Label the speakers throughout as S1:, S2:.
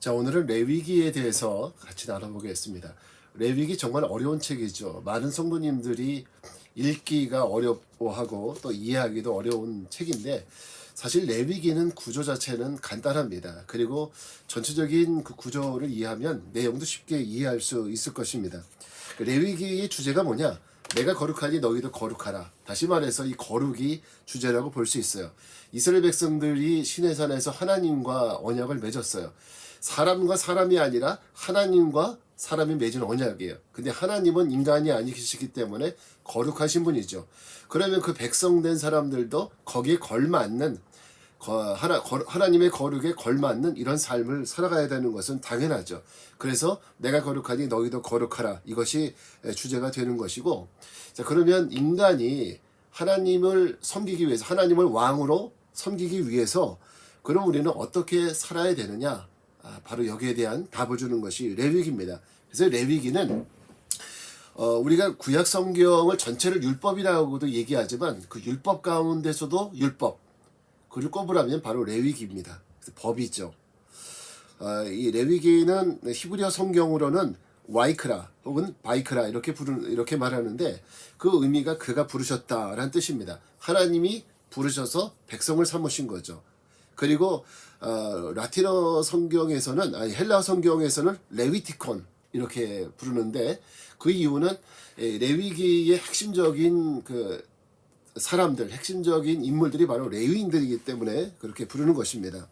S1: 자, 오늘은 레위기에 대해서 같이 나눠보겠습니다. 레위기 정말 어려운 책이죠. 많은 성도님들이 읽기가 어렵고하고 또 이해하기도 어려운 책인데, 사실 레위기는 구조 자체는 간단합니다. 그리고 전체적인 그 구조를 이해하면 내용도 쉽게 이해할 수 있을 것입니다. 레위기의 주제가 뭐냐? 내가 거룩하니 너희도 거룩하라. 다시 말해서 이 거룩이 주제라고 볼 수 있어요. 이스라엘 백성들이 시내산에서 하나님과 언약을 맺었어요. 사람과 사람이 아니라 하나님과 사람이 맺은 언약이에요. 근데 하나님은 인간이 아니시기 때문에 거룩하신 분이죠. 그러면 그 백성된 사람들도 거기에 걸맞는 하나님의 거룩에 걸맞는 이런 삶을 살아가야 되는 것은 당연하죠. 그래서 내가 거룩하니 너희도 거룩하라, 이것이 주제가 되는 것이고, 자, 그러면 인간이 하나님을 섬기기 위해서, 하나님을 왕으로 섬기기 위해서 그럼 우리는 어떻게 살아야 되느냐? 바로 여기에 대한 답을 주는 것이 레위기입니다. 그래서 레위기는 우리가 구약 성경을 전체를 율법이라고도 얘기하지만 그 율법 가운데서도 율법, 그를 꼽으라면 바로 레위기입니다. 법이죠. 이 레위기는 히브리어 성경으로는 와이크라 혹은 바이크라 이렇게 말하는데, 그 의미가 그가 부르셨다라는 뜻입니다. 하나님이 부르셔서 백성을 삼으신 거죠. 그리고 라틴어 성경에서는, 헬라 성경에서는 레위티콘 이렇게 부르는데, 그 이유는 레위기의 핵심적인 그 사람들, 핵심적인 인물들이 바로 레위인들이기 때문에 그렇게 부르는 것입니다.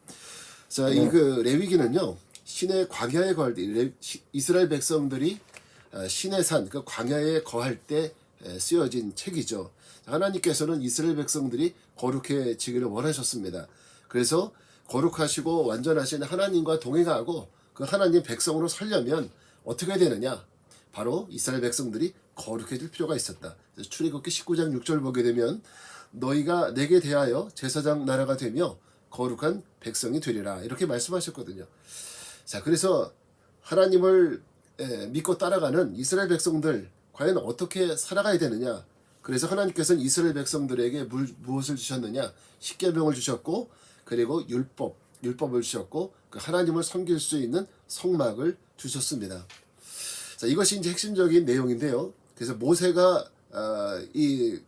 S1: 자, 이 그 레위기는요, 신의 광야에 거할 때, 이스라엘 백성들이 신의 산, 그 광야에 거할 때 쓰여진 책이죠. 하나님께서는 이스라엘 백성들이 거룩해지기를 원하셨습니다. 그래서 거룩하시고 완전하신 하나님과 동행하고 그 하나님 백성으로 살려면 어떻게 해야 되느냐? 바로 이스라엘 백성들이 거룩해질 필요가 있었다. 출애굽기 19장 6절 보게 되면 너희가 내게 대하여 제사장 나라가 되며 거룩한 백성이 되리라, 이렇게 말씀하셨거든요. 자, 그래서 하나님을 믿고 따라가는 이스라엘 백성들 과연 어떻게 살아가야 되느냐? 그래서 하나님께서는 이스라엘 백성들에게 무엇을 주셨느냐? 십계명을 주셨고, 그리고 율법을 주셨고, 그 하나님을 섬길 수 있는 성막을 주셨습니다. 자, 이것이 이제 핵심적인 내용인데요. 그래서 모세가 이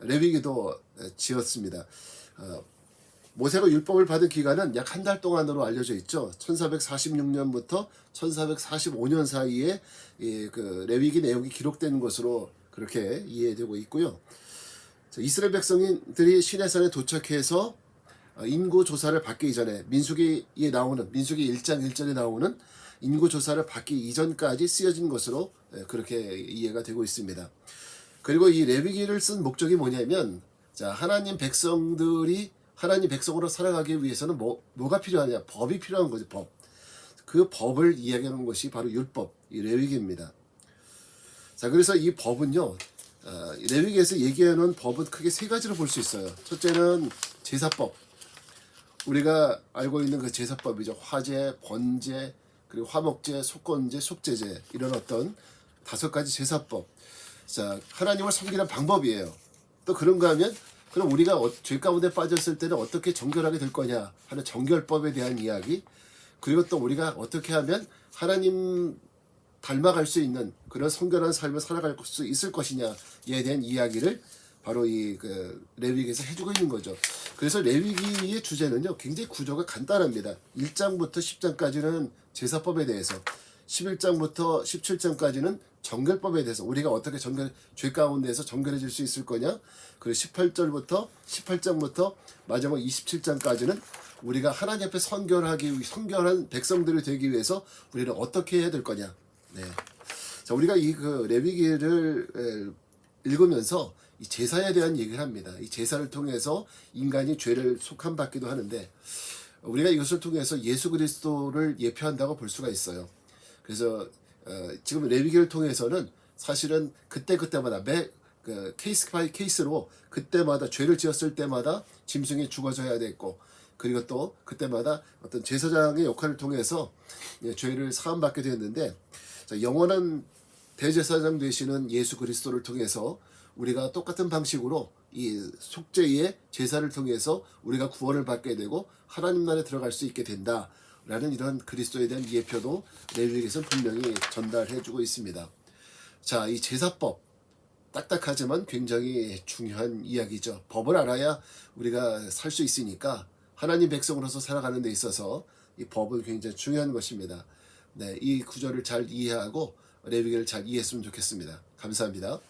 S1: 레위기도 지었습니다. 모세가 율법을 받은 기간은 약 한 달 동안으로 알려져 있죠. 1446년부터 1445년 사이에 그 레위기 내용이 기록된 것으로 그렇게 이해되고 있고요. 자, 이스라엘 백성들이 시내산에 도착해서 인구 조사를 받기 이전에, 민수기 1장 1절에 나오는 인구 조사를 받기 이전까지 쓰여진 것으로 그렇게 이해가 되고 있습니다. 그리고 이 레위기를 쓴 목적이 뭐냐면, 자, 하나님 백성들이 하나님 백성으로 살아가기 위해서는 뭐가 필요하냐? 법이 필요한 거죠. 법. 그 법을 이야기하는 것이 바로 율법, 이 레위기입니다. 자, 그래서 이 법은요, 레위기에서 얘기하는 법은 크게 세 가지로 볼 수 있어요. 첫째는 제사법. 우리가 알고 있는 그 제사법이죠. 화제, 번제, 그리고 화목제, 속건제, 속제제, 이런 어떤 5가지 제사법. 자, 하나님을 섬기는 방법이에요. 또 그런가 하면, 그럼 우리가 죄 가운데 빠졌을 때는 어떻게 정결하게 될 거냐 하는 정결법에 대한 이야기, 그리고 또 우리가 어떻게 하면 하나님 닮아갈 수 있는 그런 성결한 삶을 살아갈 수 있을 것이냐에 대한 이야기를 바로 이 그 레위기에서 해주고 있는 거죠. 그래서 레위기의 주제는요, 굉장히 구조가 간단합니다. 1장부터 10장까지는 제사법에 대해서, 11장부터 17장까지는 정결법에 대해서, 우리가 어떻게 죄 가운데서 정결해질 수 있을 거냐, 그리고 18장부터 마지막 27장까지는 우리가 하나님 앞에 성결한 백성들이 되기 위해서 우리는 어떻게 해야 될 거냐. 네. 자, 우리가 이 그 레위기를 읽으면서 이 제사에 대한 얘기를 합니다. 이 제사를 통해서 인간이 죄를 속함받기도 하는데, 우리가 이것을 통해서 예수 그리스도를 예표한다고 볼 수가 있어요. 그래서 지금 레위기를 통해서는 사실은 그때마다 케이스 바이 케이스로 그때마다 죄를 지었을 때마다 짐승이 죽어져야 됐고, 그리고 또 그때마다 어떤 제사장의 역할을 통해서 죄를 사함받게 되었는데, 영원한 대제사장 되시는 예수 그리스도를 통해서 우리가 똑같은 방식으로 이 속죄의 제사를 통해서 우리가 구원을 받게 되고 하나님 나라에 들어갈 수 있게 된다 라는 이런 그리스도에 대한 예표도 레위기에서는 분명히 전달해주고 있습니다. 자, 이 제사법, 딱딱하지만 굉장히 중요한 이야기죠. 법을 알아야 우리가 살 수 있으니까 하나님 백성으로서 살아가는 데 있어서 이 법은 굉장히 중요한 것입니다. 네, 이 구절을 잘 이해하고 레위기를 잘 이해했으면 좋겠습니다. 감사합니다.